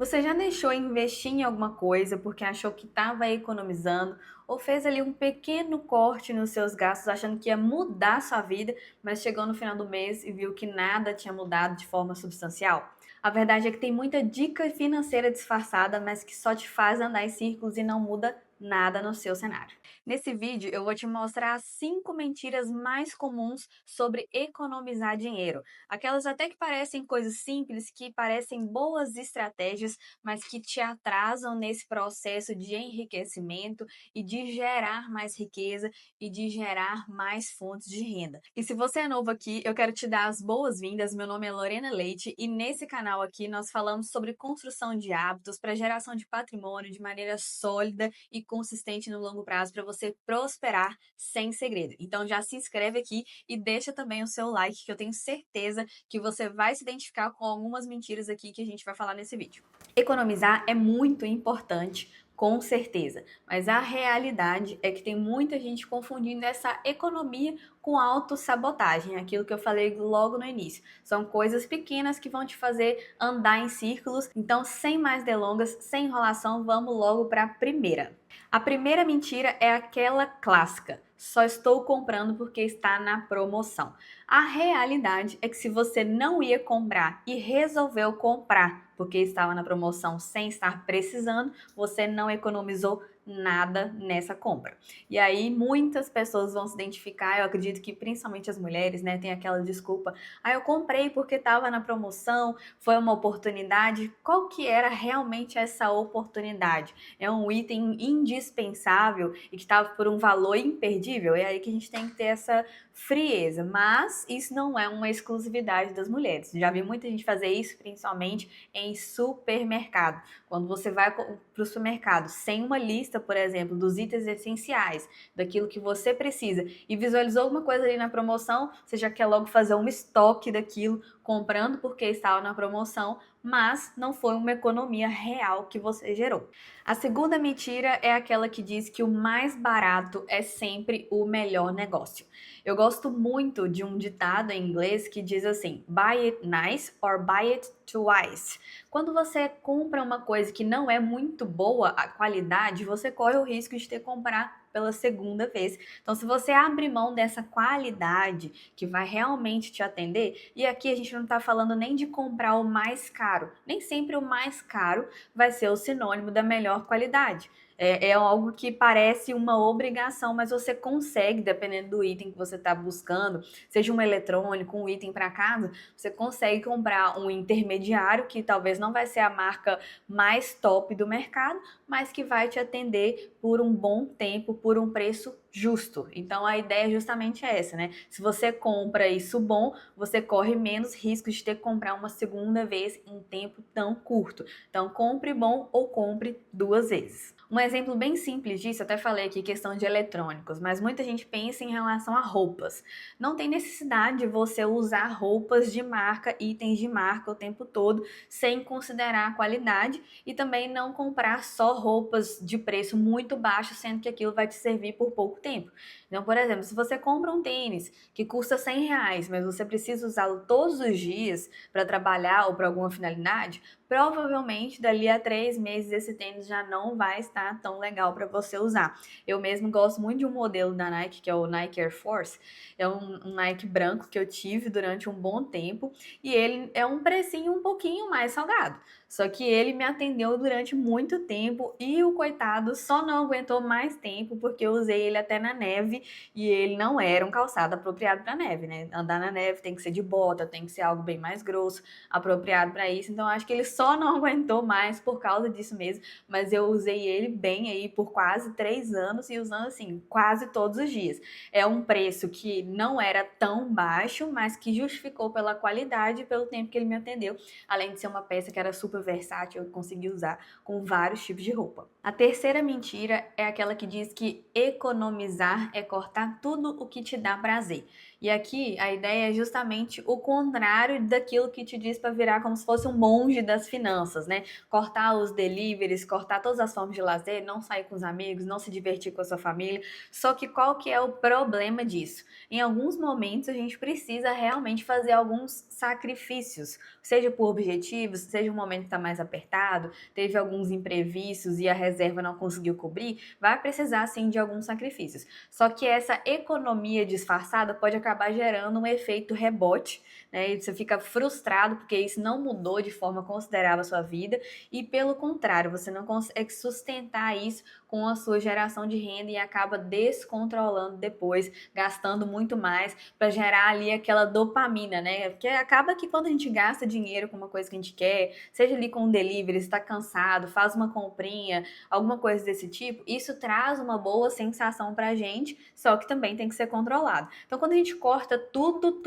Você já deixou investir em alguma coisa porque achou que estava economizando ou fez ali um pequeno corte nos seus gastos achando que ia mudar sua vida, mas chegou no final do mês e viu que nada tinha mudado de forma substancial? A verdade é que tem muita dica financeira disfarçada, mas que só te faz andar em círculos e não muda nada no seu cenário. Nesse vídeo eu vou te mostrar as 5 mentiras mais comuns sobre economizar dinheiro. Aquelas até que parecem coisas simples, que parecem boas estratégias, mas que te atrasam nesse processo de enriquecimento e de gerar mais riqueza e de gerar mais fontes de renda. E se você é novo aqui, eu quero te dar as boas-vindas. Meu nome é Lorena Leite e nesse canal aqui nós falamos sobre construção de hábitos para geração de patrimônio de maneira sólida e consistente no longo prazo para você prosperar sem segredo. Então já se inscreve aqui e deixa também o seu like, que eu tenho certeza que você vai se identificar com algumas mentiras aqui que a gente vai falar nesse vídeo. Economizar é muito importante, com certeza, mas a realidade é que tem muita gente confundindo essa economia com autossabotagem, aquilo que eu falei logo no início. São coisas pequenas que vão te fazer andar em círculos. Então, sem mais delongas, sem enrolação, vamos logo para a primeira. A primeira mentira é aquela clássica: só estou comprando porque está na promoção. A realidade é que se você não ia comprar e resolveu comprar porque estava na promoção sem estar precisando, você não economizou nada nessa compra. E aí muitas pessoas vão se identificar, eu acredito que principalmente as mulheres, né, tem aquela desculpa: "Ah, eu comprei porque estava na promoção, foi uma oportunidade". Qual que era realmente essa oportunidade? É um item indispensável e que estava por um valor imperdível? É aí que a gente tem que ter essa frieza, mas isso não é uma exclusividade das mulheres. Já vi muita gente fazer isso, principalmente em supermercado. Quando você vai para o supermercado sem uma lista, por exemplo, dos itens essenciais, daquilo que você precisa, e visualizou alguma coisa ali na promoção, você já quer logo fazer um estoque daquilo, comprando porque estava na promoção, mas não foi uma economia real que você gerou. A segunda mentira é aquela que diz que o mais barato é sempre o melhor negócio. Eu gosto muito de um ditado em inglês que diz assim: buy it nice or buy it twice. Quando você compra uma coisa que não é muito boa a qualidade, você corre o risco de ter que comprar pela segunda vez. Então, se você abre mão dessa qualidade que vai realmente te atender, e aqui a gente não está falando nem de comprar o mais caro, nem sempre o mais caro vai ser o sinônimo da melhor qualidade. É algo que parece uma obrigação, mas você consegue, dependendo do item que você está buscando, seja um eletrônico, um item para casa, você consegue comprar um intermediário que talvez não vai ser a marca mais top do mercado, mas que vai te atender por um bom tempo, por um preço justo. Então a ideia é justamente essa, né? Se você compra isso bom, você corre menos risco de ter que comprar uma segunda vez em tempo tão curto. Então compre bom ou compre duas vezes. Um exemplo bem simples disso, eu até falei aqui questão de eletrônicos, mas muita gente pensa em relação a roupas. Não tem necessidade de você usar roupas de marca, itens de marca o tempo todo, sem considerar a qualidade, e também não comprar só roupas de preço muito baixo, sendo que aquilo vai te servir por pouco tempo. Então, por exemplo, se você compra um tênis que custa R$ 100, mas você precisa usá-lo todos os dias para trabalhar ou para alguma finalidade, provavelmente dali a 3 meses esse tênis já não vai estar tão legal para você usar. Eu mesmo gosto muito de um modelo da Nike, que é o Nike Air Force. É um Nike branco que eu tive durante um bom tempo e ele é um precinho um pouquinho mais salgado. Só que ele me atendeu durante muito tempo e o coitado só não aguentou mais tempo porque eu usei ele até na neve e ele não era um calçado apropriado para neve, né? Andar na neve tem que ser de bota, tem que ser algo bem mais grosso, apropriado para isso. Então acho que ele só não aguentou mais por causa disso mesmo, mas eu usei ele bem aí por quase 3 anos e usando assim quase todos os dias. É um preço que não era tão baixo, mas que justificou pela qualidade e pelo tempo que ele me atendeu, além de ser uma peça que era super versátil, eu consegui usar com vários tipos de roupa. A terceira mentira é aquela que diz que economizar é cortar tudo o que te dá prazer. E aqui a ideia é justamente o contrário daquilo que te diz para virar como se fosse um monge das finanças, né? Cortar os deliveries, cortar todas as formas de lazer, não sair com os amigos, não se divertir com a sua família. Só que qual que é o problema disso? Em alguns momentos a gente precisa realmente fazer alguns sacrifícios, seja por objetivos, seja um momento que está mais apertado, teve alguns imprevistos e a reserva não conseguiu cobrir, vai precisar sim de alguns sacrifícios. Só que essa economia disfarçada pode acabar gerando um efeito rebote, né? E você fica frustrado porque isso não mudou de forma considerável a sua vida e, pelo contrário, você não consegue sustentar isso com a sua geração de renda e acaba descontrolando depois, gastando muito mais para gerar ali aquela dopamina, né? Porque acaba que quando a gente gasta dinheiro com uma coisa que a gente quer, seja ali com um delivery, está cansado, faz uma comprinha, alguma coisa desse tipo, isso traz uma boa sensação pra gente, só que também tem que ser controlado. Então, quando a gente corta tudo,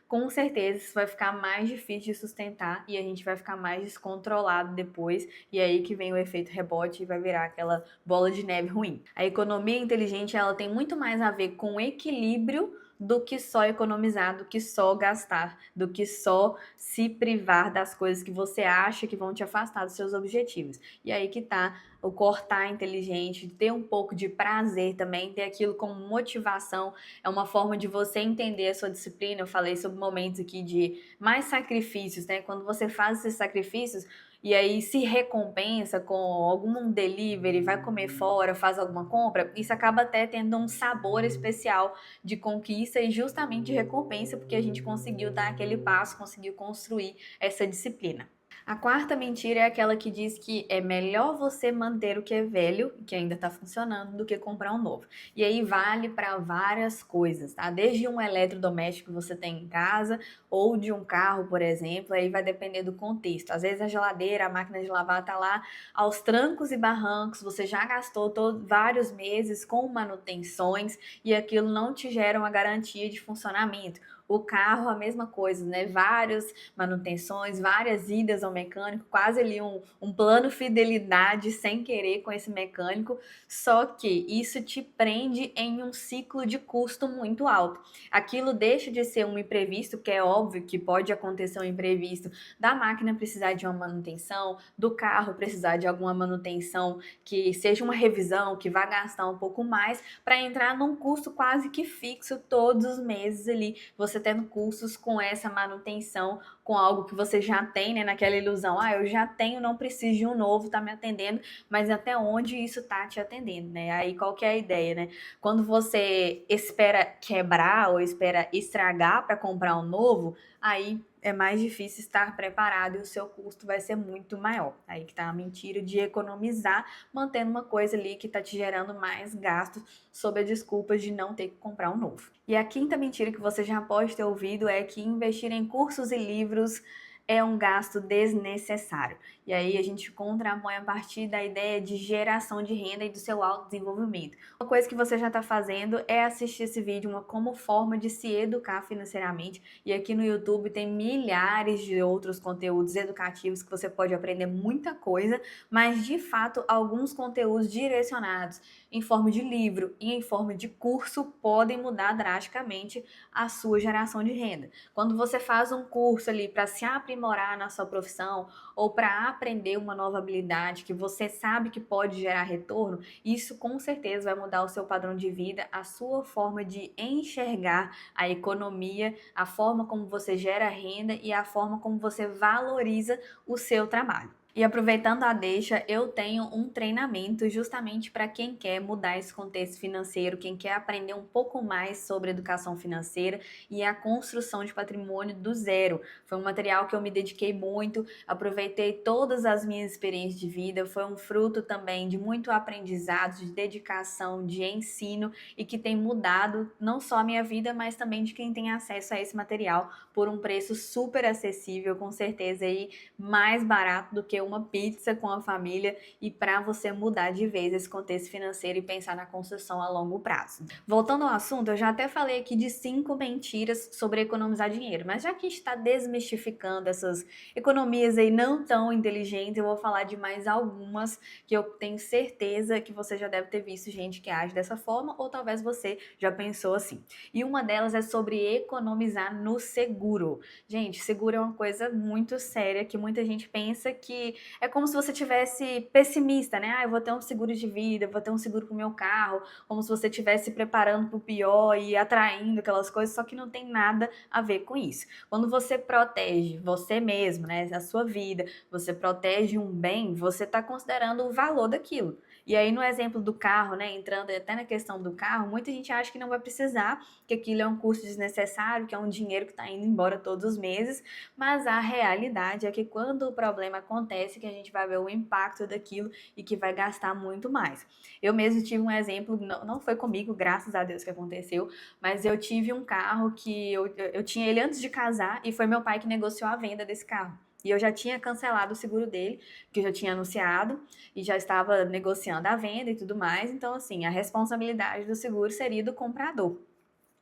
com certeza isso vai ficar mais difícil de sustentar e a gente vai ficar mais descontrolado depois, e é aí que vem o efeito rebote e vai virar aquela bola de neve ruim. A economia inteligente, ela tem muito mais a ver com equilíbrio do que só economizar, do que só gastar, do que só se privar das coisas que você acha que vão te afastar dos seus objetivos. E aí que tá o cortar inteligente, ter um pouco de prazer também, ter aquilo como motivação, é uma forma de você entender a sua disciplina. Eu falei sobre momentos aqui de mais sacrifícios, né? Quando você faz esses sacrifícios, e aí se recompensa com algum delivery, vai comer fora, faz alguma compra, isso acaba até tendo um sabor especial de conquista e justamente de recompensa, porque a gente conseguiu dar aquele passo, conseguiu construir essa disciplina. A quarta mentira é aquela que diz que é melhor você manter o que é velho, que ainda está funcionando, do que comprar um novo. E aí vale para várias coisas, tá? Desde um eletrodoméstico que você tem em casa, ou de um carro, por exemplo, aí vai depender do contexto. Às vezes a geladeira, a máquina de lavar tá lá aos trancos e barrancos, você já gastou vários meses com manutenções e aquilo não te gera uma garantia de funcionamento. O carro, a mesma coisa, né? Várias manutenções, várias idas ao mecânico, quase ali um plano fidelidade sem querer com esse mecânico, só que isso te prende em um ciclo de custo muito alto. Aquilo deixa de ser um imprevisto, que é óbvio que pode acontecer um imprevisto da máquina precisar de uma manutenção, do carro precisar de alguma manutenção que seja uma revisão, que vai gastar um pouco mais, para entrar num custo quase que fixo todos os meses ali, você tendo custos com essa manutenção, com algo que você já tem, né, naquela ilusão, eu já tenho, não preciso de um novo, tá me atendendo, mas até onde isso tá te atendendo, né? Aí qual que é a ideia, né? Quando você espera quebrar ou espera estragar para comprar um novo, aí é mais difícil estar preparado e o seu custo vai ser muito maior. Aí que tá a mentira de economizar, mantendo uma coisa ali que tá te gerando mais gastos sob a desculpa de não ter que comprar um novo. E a quinta mentira que você já pode ter ouvido é que investir em cursos e livros é um gasto desnecessário. E aí a gente contrapõe a partir da ideia de geração de renda e do seu autodesenvolvimento. Uma coisa que você já está fazendo é assistir esse vídeo como forma de se educar financeiramente. E aqui no YouTube tem milhares de outros conteúdos educativos que você pode aprender muita coisa, mas de fato alguns conteúdos direcionados em forma de livro e em forma de curso podem mudar drasticamente a sua geração de renda. Quando você faz um curso ali para se aprimorar na sua profissão ou para aprender uma nova habilidade que você sabe que pode gerar retorno, isso com certeza vai mudar o seu padrão de vida, a sua forma de enxergar a economia, a forma como você gera renda e a forma como você valoriza o seu trabalho. E aproveitando a deixa, eu tenho um treinamento justamente para quem quer mudar esse contexto financeiro, quem quer aprender um pouco mais sobre educação financeira e a construção de patrimônio do zero. Foi um material que eu me dediquei muito, aproveitei todas as minhas experiências de vida, foi um fruto também de muito aprendizado, de dedicação, de ensino e que tem mudado não só a minha vida, mas também de quem tem acesso a esse material, por um preço super acessível, com certeza aí mais barato do que uma pizza com a família e para você mudar de vez esse contexto financeiro e pensar na construção a longo prazo. Voltando ao assunto, eu já até falei aqui de 5 mentiras sobre economizar dinheiro, mas já que a gente está desmistificando essas economias aí não tão inteligentes, eu vou falar de mais algumas que eu tenho certeza que você já deve ter visto gente que age dessa forma, ou talvez você já pensou assim. E uma delas é sobre economizar no seguro. Gente, seguro é uma coisa muito séria que muita gente pensa que é como se você tivesse pessimista, né? Ah, eu vou ter um seguro de vida, vou ter um seguro pro meu carro, como se você estivesse se preparando pro pior e atraindo aquelas coisas, só que não tem nada a ver com isso. Quando você protege você mesmo, né, a sua vida, você protege um bem, você está considerando o valor daquilo. E aí, no exemplo do carro, né, entrando até na questão do carro, muita gente acha que não vai precisar, que aquilo é um custo desnecessário, que é um dinheiro que está indo embora todos os meses, mas a realidade é que quando o problema acontece, que a gente vai ver o impacto daquilo e que vai gastar muito mais. Eu mesmo tive um exemplo, não foi comigo, graças a Deus que aconteceu, mas eu tive um carro que eu tinha ele antes de casar e foi meu pai que negociou a venda desse carro. E eu já tinha cancelado o seguro dele, que eu já tinha anunciado, e já estava negociando a venda e tudo mais. Então, assim, a responsabilidade do seguro seria do comprador.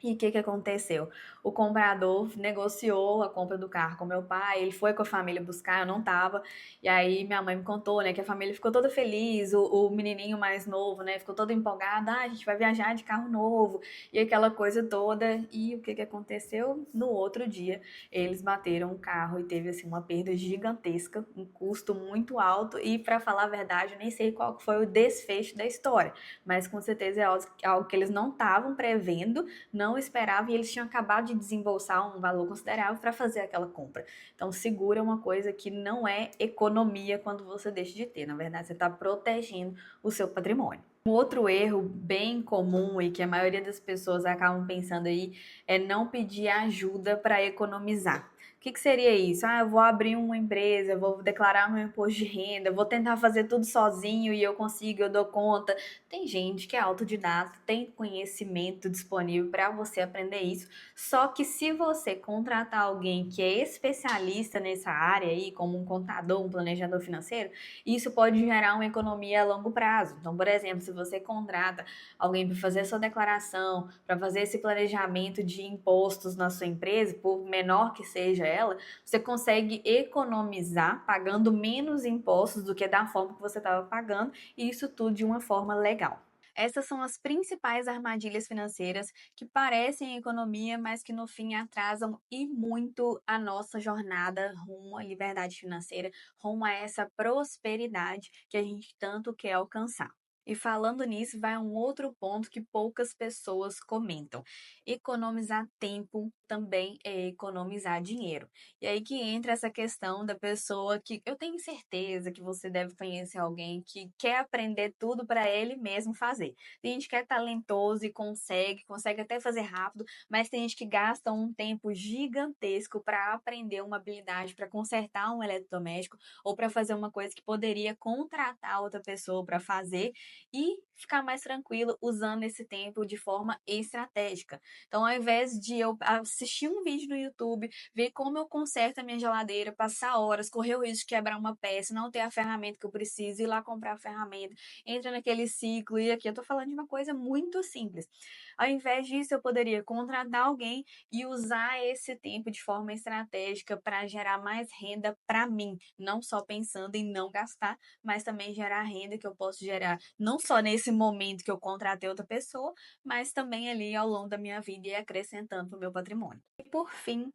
E o que que aconteceu? O comprador negociou a compra do carro com meu pai, ele foi com a família buscar, eu não tava. E aí minha mãe me contou, né, que a família ficou toda feliz, o menininho mais novo, né, ficou todo empolgado, ah, a gente vai viajar de carro novo, e aquela coisa toda. E o que que aconteceu? No outro dia, eles bateram o carro e teve assim uma perda gigantesca, um custo muito alto e para falar a verdade, eu nem sei qual que foi o desfecho da história, mas com certeza é algo que eles não estavam prevendo, não esperavam e eles tinham acabado de desembolsar um valor considerável para fazer aquela compra. Então, seguro é uma coisa que não é economia quando você deixa de ter. Na verdade, você está protegendo o seu patrimônio. Um outro erro bem comum e que a maioria das pessoas acabam pensando aí é não pedir ajuda para economizar. O que que seria isso? Ah, eu vou abrir uma empresa, vou declarar meu imposto de renda, vou tentar fazer tudo sozinho e eu consigo, eu dou conta. Tem gente que é autodidata, tem conhecimento disponível para você aprender isso. Só que se você contratar alguém que é especialista nessa área aí, como um contador, um planejador financeiro, isso pode gerar uma economia a longo prazo. Então, por exemplo, se você contrata alguém para fazer a sua declaração, para fazer esse planejamento de impostos na sua empresa, por menor que seja ela, você consegue economizar pagando menos impostos do que da forma que você estava pagando, e isso tudo de uma forma legal. Essas são as principais armadilhas financeiras que parecem economia, mas que no fim atrasam e muito a nossa jornada rumo à liberdade financeira, rumo a essa prosperidade que a gente tanto quer alcançar. E falando nisso, vai um outro ponto que poucas pessoas comentam. Economizar tempo também é economizar dinheiro. E aí que entra essa questão da pessoa que eu tenho certeza que você deve conhecer alguém que quer aprender tudo para ele mesmo fazer. Tem gente que é talentoso e consegue até fazer rápido, mas tem gente que gasta um tempo gigantesco para aprender uma habilidade, para consertar um eletrodoméstico ou para fazer uma coisa que poderia contratar outra pessoa para fazer e ficar mais tranquilo usando esse tempo de forma estratégica. Então, ao invés de eu assistir um vídeo no YouTube, ver como eu conserto a minha geladeira, passar horas, correr o risco de quebrar uma peça, não ter a ferramenta que eu preciso, ir lá comprar a ferramenta, entra naquele ciclo, e aqui eu tô falando de uma coisa muito simples. Ao invés disso, eu poderia contratar alguém e usar esse tempo de forma estratégica para gerar mais renda para mim, não só pensando em não gastar, mas também gerar renda que eu posso gerar não só nesse momento que eu contratei outra pessoa, mas também ali ao longo da minha vida e acrescentando para o meu patrimônio. E por fim,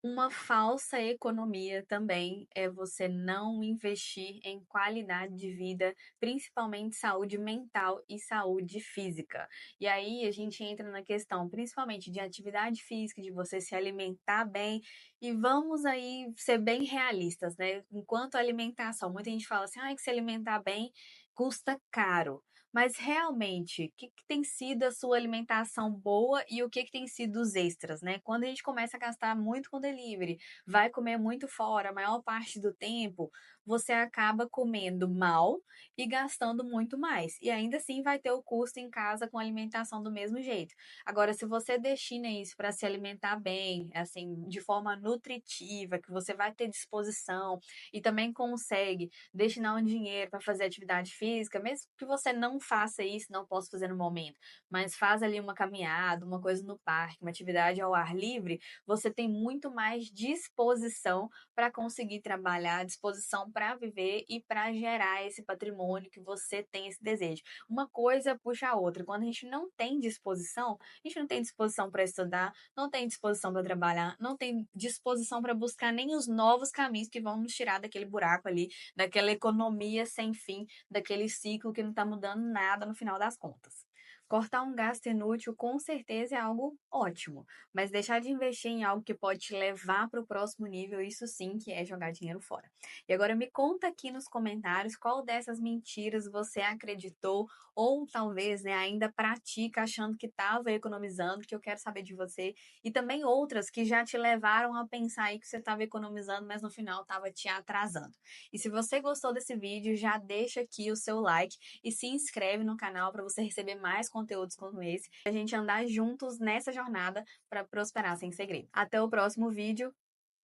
uma falsa economia também é você não investir em qualidade de vida, principalmente saúde mental e saúde física. E aí a gente entra na questão, principalmente de atividade física, de você se alimentar bem. E vamos aí ser bem realistas, né? Enquanto a alimentação, muita gente fala assim, ah, que se alimentar bem custa caro. Mas realmente, o que, que tem sido a sua alimentação boa e o que, que tem sido os extras, né? Quando a gente começa a gastar muito com delivery, vai comer muito fora a maior parte do tempo, você acaba comendo mal e gastando muito mais. E ainda assim vai ter o custo em casa com alimentação do mesmo jeito. Agora, se você destina isso para se alimentar bem, assim, de forma nutritiva, que você vai ter disposição e também consegue destinar um dinheiro para fazer atividade física, mesmo que você não faça isso, não possa fazer no momento, mas faz ali uma caminhada, uma coisa no parque, uma atividade ao ar livre, você tem muito mais disposição para conseguir trabalhar, disposição para viver e para gerar esse patrimônio que você tem esse desejo. Uma coisa puxa a outra. Quando a gente não tem disposição, a gente não tem disposição para estudar, não tem disposição para trabalhar, não tem disposição para buscar nem os novos caminhos que vão nos tirar daquele buraco ali, daquela economia sem fim, daquele ciclo que não está mudando nada no final das contas. Cortar um gasto inútil com certeza é algo ótimo, mas deixar de investir em algo que pode te levar para o próximo nível, isso sim que é jogar dinheiro fora. E agora me conta aqui nos comentários qual dessas mentiras você acreditou ou talvez, né, ainda pratica achando que estava economizando, que eu quero saber de você, e também outras que já te levaram a pensar aí que você estava economizando, mas no final estava te atrasando. E se você gostou desse vídeo, já deixa aqui o seu like e se inscreve no canal para você receber mais conteúdos como esse, a gente andar juntos nessa jornada para prosperar sem segredo. Até o próximo vídeo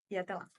e até lá.